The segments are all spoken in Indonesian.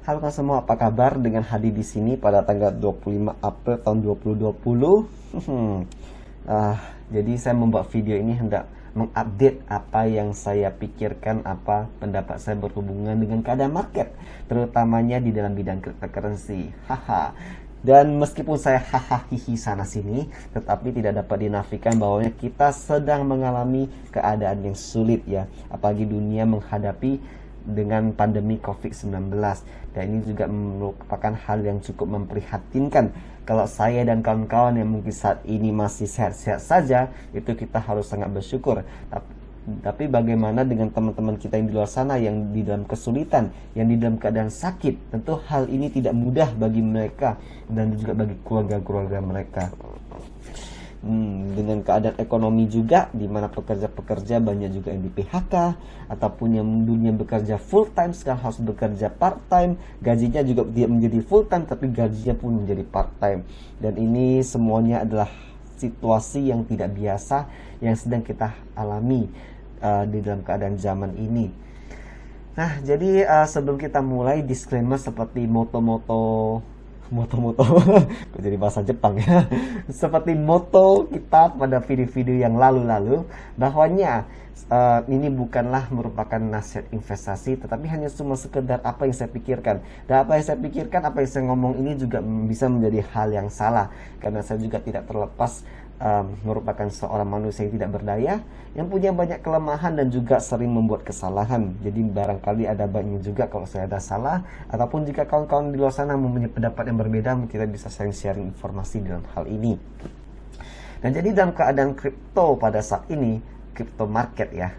Halo semua, apa kabar? Dengan hadir di sini pada tanggal 25 April tahun 2020. Ah, jadi saya membuat video ini hendak mengupdate apa yang saya pikirkan, apa pendapat saya berhubungan dengan keadaan market, terutamanya di dalam bidang cryptocurrency. Haha. Dan meskipun saya hahaha sana sini, tetapi tidak dapat dinafikan bahwa kita sedang mengalami keadaan yang sulit ya, apalagi dunia menghadapi dengan pandemi COVID-19. Dan ini juga merupakan hal yang cukup memprihatinkan. Kalau saya dan kawan-kawan yang mungkin saat ini masih sehat-sehat saja, itu kita harus sangat bersyukur. Tapi bagaimana dengan teman-teman kita yang di luar sana, yang di dalam kesulitan, yang di dalam keadaan sakit? Tentu hal ini tidak mudah bagi mereka dan juga bagi keluarga-keluarga mereka. Dengan keadaan ekonomi juga, di mana pekerja-pekerja banyak juga yang di PHK, ataupun yang dunia bekerja full time sekarang harus bekerja part time, gajinya juga tidak menjadi full time tapi gajinya pun menjadi part time. Dan ini semuanya adalah situasi yang tidak biasa yang sedang kita alami di dalam keadaan zaman ini. Nah, jadi sebelum kita mulai, disclaimer seperti moto-moto kok jadi bahasa Jepang ya. Seperti moto kita pada video-video yang lalu-lalu, bahwanya ini bukanlah merupakan nasihat investasi, tetapi hanya cuma sekedar apa yang saya pikirkan. Dan apa yang saya pikirkan, apa yang saya ngomong ini juga bisa menjadi hal yang salah, karena saya juga tidak terlepas merupakan seorang manusia yang tidak berdaya, yang punya banyak kelemahan dan juga sering membuat kesalahan. Jadi barangkali ada baiknya juga kalau saya ada salah, ataupun jika kawan-kawan di luar sana mempunyai pendapat yang berbeda, kita bisa sharing informasi dalam hal ini. Dan jadi dalam keadaan kripto pada saat ini, kripto market ya,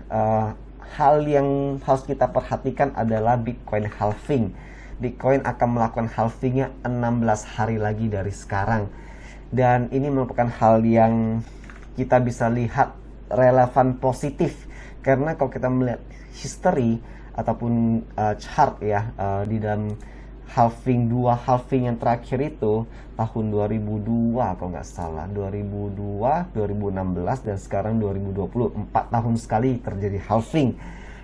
hal yang harus kita perhatikan adalah Bitcoin halving. Bitcoin akan melakukan halvingnya 16 hari lagi dari sekarang. Dan ini merupakan hal yang kita bisa lihat relevan positif, karena kalau kita melihat history ataupun chart ya, di dalam dua halving yang terakhir itu tahun 2002 kalau nggak salah, 2002, 2016 dan sekarang 2020, 4 tahun sekali terjadi halving.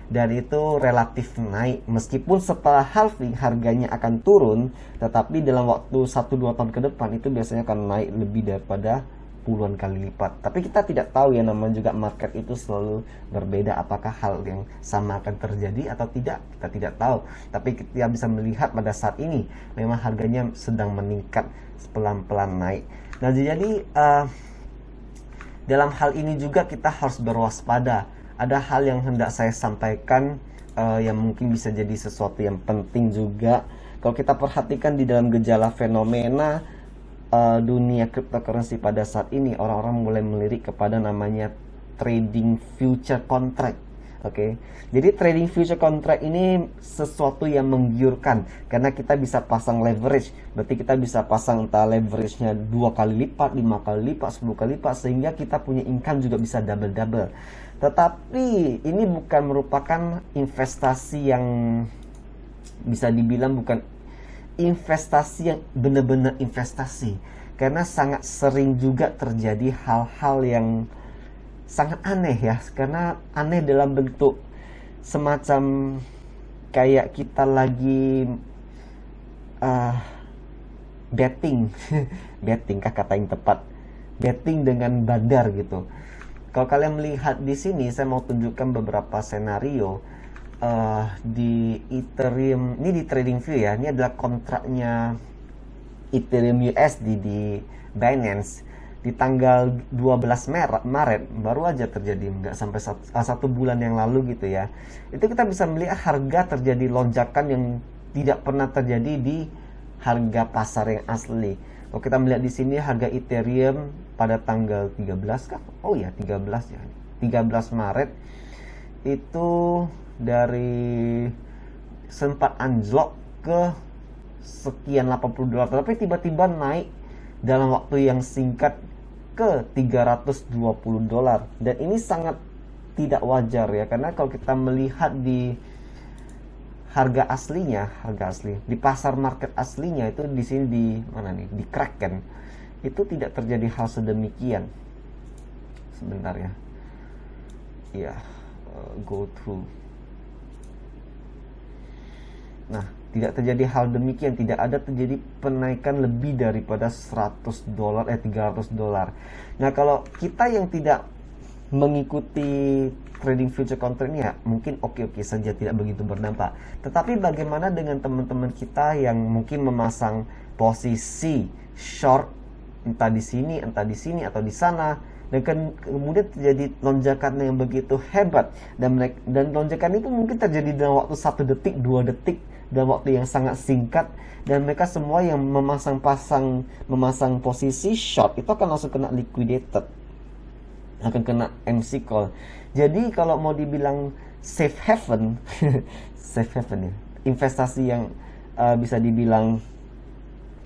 Dan itu relatif naik, meskipun setelah halving harganya akan turun, tetapi dalam waktu 1-2 tahun ke depan itu biasanya akan naik lebih daripada puluhan kali lipat. Tapi kita tidak tahu ya, namanya juga market itu selalu berbeda, apakah hal yang sama akan terjadi atau tidak, kita tidak tahu. Tapi kita bisa melihat pada saat ini memang harganya sedang meningkat, pelan-pelan naik. Nah, jadi dalam hal ini juga kita harus berwaspada. Ada hal yang hendak saya sampaikan yang mungkin bisa jadi sesuatu yang penting juga. Kalau kita perhatikan di dalam gejala fenomena dunia cryptocurrency pada saat ini, orang-orang mulai melirik kepada namanya trading future contract. Oke. Jadi trading future contract ini sesuatu yang menggiurkan, karena kita bisa pasang leverage. Berarti kita bisa pasang entah leverage-nya 2 kali lipat, 5 kali lipat, 10 kali lipat, sehingga kita punya income juga bisa double-double. Tetapi ini bukan merupakan investasi yang bisa dibilang bukan investasi yang benar-benar investasi, karena sangat sering juga terjadi hal-hal yang sangat aneh ya, karena aneh dalam bentuk semacam kayak kita lagi betting betting kah kata yang tepat, betting dengan badar gitu. Kalau kalian melihat di sini, saya mau tunjukkan beberapa senario di Ethereum. Ini di TradingView ya. Ini adalah kontraknya Ethereum USD di Binance di tanggal 12 Maret baru aja terjadi, nggak sampai satu bulan yang lalu gitu ya. Itu kita bisa melihat harga terjadi lonjakan yang tidak pernah terjadi di harga pasar yang asli. Kalau kita melihat di sini harga Ethereum pada tanggal 13 kah? Oh ya, 13 ya. 13 Maret itu dari sempat anjlok ke sekian $80, tapi tiba-tiba naik dalam waktu yang singkat ke $320. Dan ini sangat tidak wajar ya, karena kalau kita melihat di harga aslinya, harga asli di pasar market aslinya itu di sini, di mana nih, di Kraken, itu tidak terjadi hal sedemikian. Sebentar ya, go through. Nah, Tidak terjadi hal demikian, tidak ada terjadi penaikan lebih daripada $100, $300. Nah, kalau kita yang tidak mengikuti trading future contract ini ya mungkin oke-oke saja, tidak begitu berdampak. Tetapi bagaimana dengan teman-teman kita yang mungkin memasang posisi short entah di sini, entah di sini atau di sana, dan kemudian terjadi lonjakan yang begitu hebat, dan lonjakan itu mungkin terjadi dalam waktu 1 detik, 2 detik, dalam waktu yang sangat singkat, dan mereka semua yang memasang posisi short itu akan langsung kena liquidated, akan kena MC call. Jadi kalau mau dibilang safe haven safe haven ya, investasi yang bisa dibilang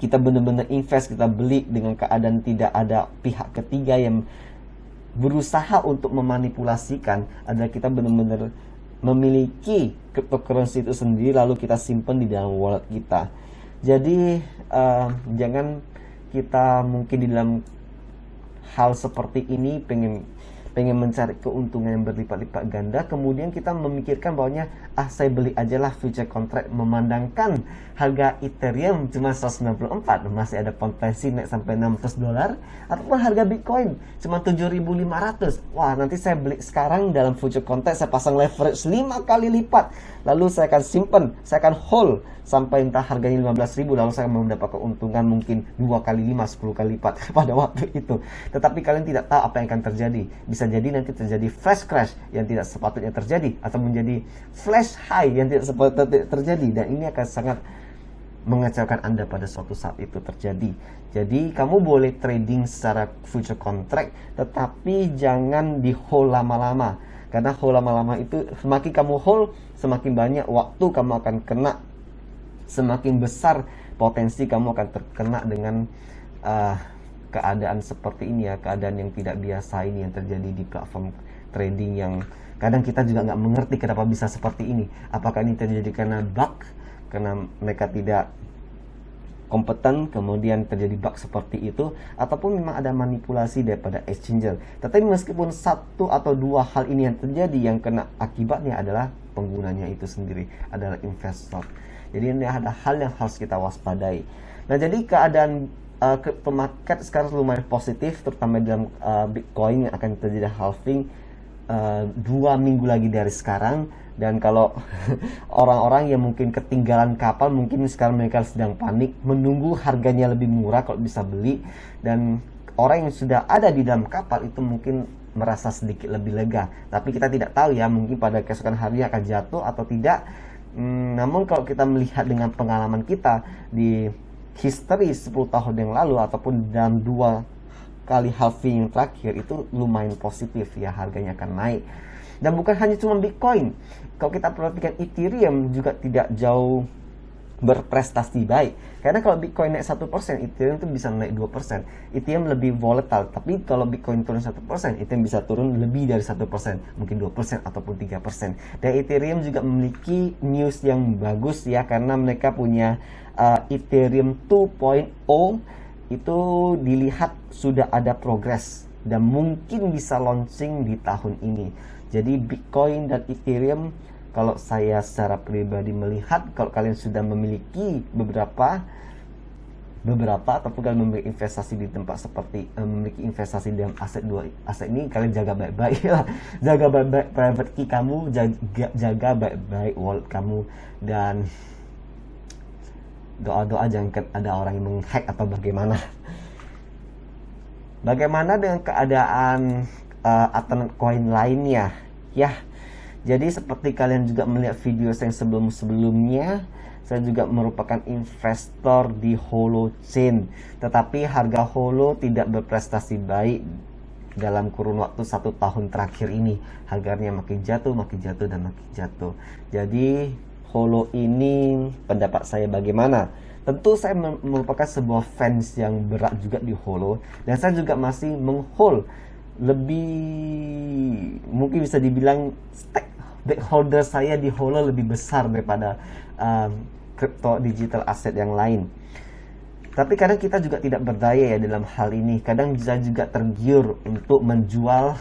kita benar-benar invest, kita beli dengan keadaan tidak ada pihak ketiga yang berusaha untuk memanipulasikan, adalah kita benar-benar memiliki cryptocurrency itu sendiri lalu kita simpan di dalam wallet kita. Jadi jangan kita mungkin di dalam hal seperti ini pengen mencari keuntungan yang berlipat-lipat ganda, kemudian kita memikirkan bahwanya saya beli ajalah future contract, memandangkan harga Ethereum cuma 194, masih ada potensi naik sampai $600, ataupun harga Bitcoin cuma 7.500. Wah, nanti saya beli sekarang dalam future contract, saya pasang leverage 5 kali lipat, lalu saya akan simpan, saya akan hold sampai entah harganya 15.000, lalu saya mendapat keuntungan mungkin 2 kali 5, 10 kali lipat pada waktu itu. Tetapi kalian tidak tahu apa yang akan terjadi. Bisa jadi nanti terjadi flash crash yang tidak sepatutnya terjadi, atau menjadi flash high yang tidak sepatutnya terjadi, dan ini akan sangat mengecewakan Anda pada suatu saat itu terjadi. Jadi kamu boleh trading secara future contract, tetapi jangan di hold lama-lama, karena hold lama-lama itu semakin kamu hold, semakin banyak waktu kamu akan kena, semakin besar potensi kamu akan terkena dengan keadaan seperti ini ya, keadaan yang tidak biasa ini yang terjadi di platform trading, yang kadang kita juga nggak mengerti kenapa bisa seperti ini. Apakah ini terjadi karena bug, karena mereka tidak kompeten kemudian terjadi bug seperti itu, ataupun memang ada manipulasi daripada exchanger. Tetapi meskipun 1 atau 2 hal ini yang terjadi, yang kena akibatnya adalah penggunanya itu sendiri, adalah investor. Jadi ini ada hal yang harus kita waspadai. Nah, jadi keadaan crypto market sekarang lumayan positif, terutama dalam Bitcoin yang akan terjadi halving 2 minggu lagi dari sekarang. Dan kalau orang-orang yang mungkin ketinggalan kapal, mungkin sekarang mereka sedang panik menunggu harganya lebih murah kalau bisa beli, dan orang yang sudah ada di dalam kapal itu mungkin merasa sedikit lebih lega. Tapi kita tidak tahu ya, mungkin pada keesokan hari akan jatuh atau tidak. Namun kalau kita melihat dengan pengalaman kita di history 10 tahun yang lalu, ataupun dalam 2 kali halving yang terakhir, itu lumayan positif ya, harganya akan naik. Dan bukan hanya cuma Bitcoin, kalau kita perhatikan Ethereum juga tidak jauh berprestasi baik. Karena kalau Bitcoin naik 1%, Ethereum itu bisa naik 2%. Ethereum lebih volatile, tapi kalau Bitcoin turun 1%, Ethereum bisa turun lebih dari 1%, mungkin 2% ataupun 3%. Dan Ethereum juga memiliki news yang bagus ya, karena mereka punya Ethereum 2.0 itu dilihat sudah ada progres dan mungkin bisa launching di tahun ini. Jadi Bitcoin dan Ethereum, kalau saya secara pribadi melihat, kalau kalian sudah memiliki beberapa ataupun kalian memiliki investasi di tempat seperti memiliki investasi dalam dua aset ini, kalian jaga baik-baik lah. Jaga baik-baik private key kamu, jaga baik-baik wallet kamu, dan doa-doa jangan ada orang yang menghack atau bagaimana. Bagaimana dengan keadaan alternate coin lainnya ya? Jadi seperti kalian juga melihat video saya yang sebelum-sebelumnya, saya juga merupakan investor di Holochain, tetapi harga Holo tidak berprestasi baik dalam kurun waktu 1 tahun terakhir ini. Harganya makin jatuh dan makin jatuh. Jadi Holo ini, pendapat saya bagaimana? Tentu saya merupakan sebuah fans yang berat juga di Holo, dan saya juga masih menghold lebih, mungkin bisa dibilang stakeholder saya di Holo lebih besar daripada crypto digital asset yang lain. Tapi kadang kita juga tidak berdaya ya dalam hal ini. Kadang bisa juga tergiur untuk menjual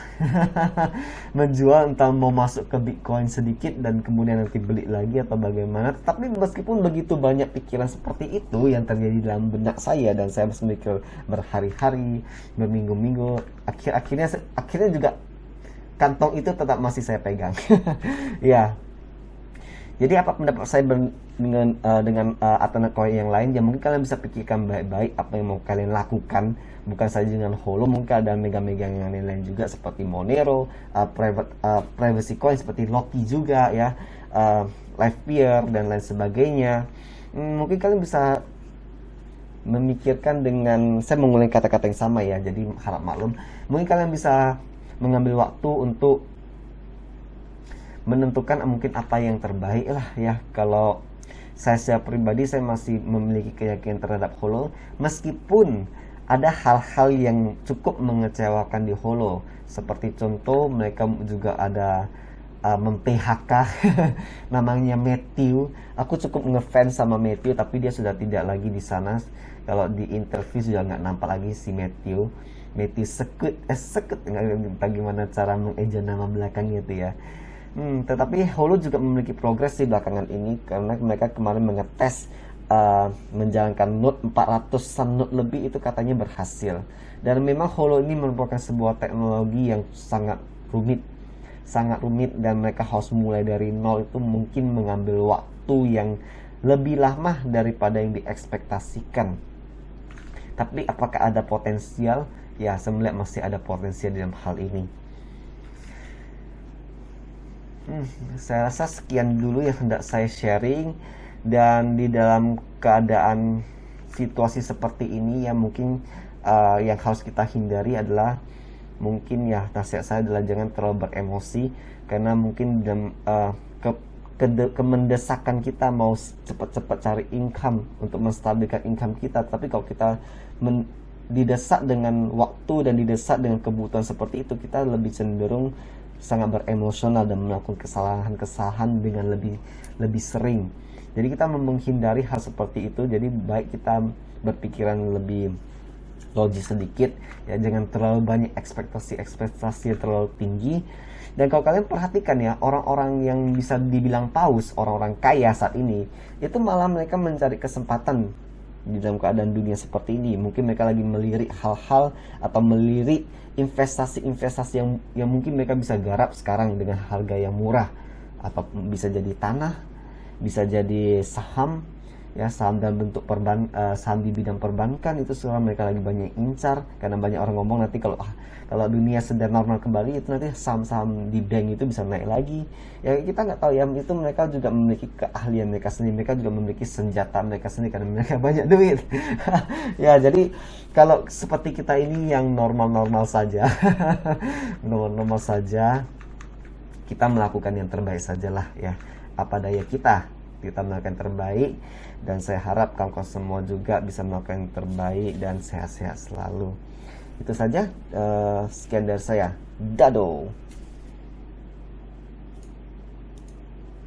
menjual, entah mau masuk ke Bitcoin sedikit dan kemudian nanti beli lagi atau bagaimana. Tapi meskipun begitu banyak pikiran seperti itu yang terjadi dalam benak saya, dan saya harus mikir berhari-hari, berminggu-minggu, akhirnya juga kantong itu tetap masih saya pegang. Ya, jadi apa pendapat saya dengan alternatif yang lain? Ya mungkin kalian bisa pikirkan baik-baik apa yang mau kalian lakukan. Bukan saja dengan Holo, mungkin ada mega-mega yang lain-lain juga seperti Monero, privacy coin seperti Loki juga ya, Livepeer dan lain sebagainya. Mungkin kalian bisa memikirkan dengan, saya mengulangi kata-kata yang sama ya, jadi harap maklum. Mungkin kalian bisa mengambil waktu untuk menentukan mungkin apa yang terbaik lah ya. Kalau saya secara pribadi, saya masih memiliki keyakinan terhadap Holo, meskipun ada hal-hal yang cukup mengecewakan di Holo. Seperti contoh, mereka juga ada mem-PHK namanya Matthew. Aku cukup ngefans sama Matthew, tapi dia sudah tidak lagi di sana. Kalau di interview sudah nggak nampak lagi si Matthew Sekut, bagaimana cara mengeja nama belakangnya itu ya. Tetapi Holo juga memiliki progres di belakangan ini, karena mereka kemarin mengetes menjalankan node 400-an node lebih, itu katanya berhasil. Dan memang Holo ini merupakan sebuah teknologi yang sangat rumit, dan mereka harus mulai dari nol. Itu mungkin mengambil waktu yang lebih lama daripada yang diekspektasikan. Tapi apakah ada potensial? Ya, saya melihat masih ada potensial dalam hal ini. Saya rasa sekian dulu yang hendak saya sharing. Dan di dalam keadaan situasi seperti ini ya, mungkin yang harus kita hindari adalah, mungkin ya nasihat saya adalah jangan terlalu beremosi, karena mungkin kemendesakan kita mau cepat-cepat cari income untuk menstabilkan income kita. Tapi kalau kita didesak dengan waktu dan didesak dengan kebutuhan seperti itu, kita lebih cenderung sangat beremosional dan melakukan kesalahan dengan lebih sering. Jadi kita menghindari hal seperti itu. Jadi baik kita berpikiran lebih logis sedikit ya, jangan terlalu banyak ekspektasi terlalu tinggi. Dan kalau kalian perhatikan ya, orang-orang yang bisa dibilang paus, orang-orang kaya saat ini, itu malah mereka mencari kesempatan di dalam keadaan dunia seperti ini. Mungkin mereka lagi melirik hal-hal atau melirik investasi yang mungkin mereka bisa garap sekarang dengan harga yang murah, atau bisa jadi tanah, bisa jadi saham ya, saham dalam bentuk saham di bidang perbankan. Itu sekarang mereka lagi banyak incar, karena banyak orang ngomong nanti kalau dunia sedang normal kembali, itu nanti saham-saham di bank itu bisa naik lagi ya. Kita nggak tahu ya, itu mereka juga memiliki keahlian mereka sendiri, mereka juga memiliki senjata mereka sendiri karena mereka banyak duit. Ya, jadi kalau seperti kita ini yang normal-normal saja normal-normal saja, kita melakukan yang terbaik sajalah ya. Apa daya kita melakukan terbaik, dan saya harap kawan-kawan semua juga bisa melakukan yang terbaik dan sehat-sehat selalu. Itu saja, sekian dari saya. Dadah.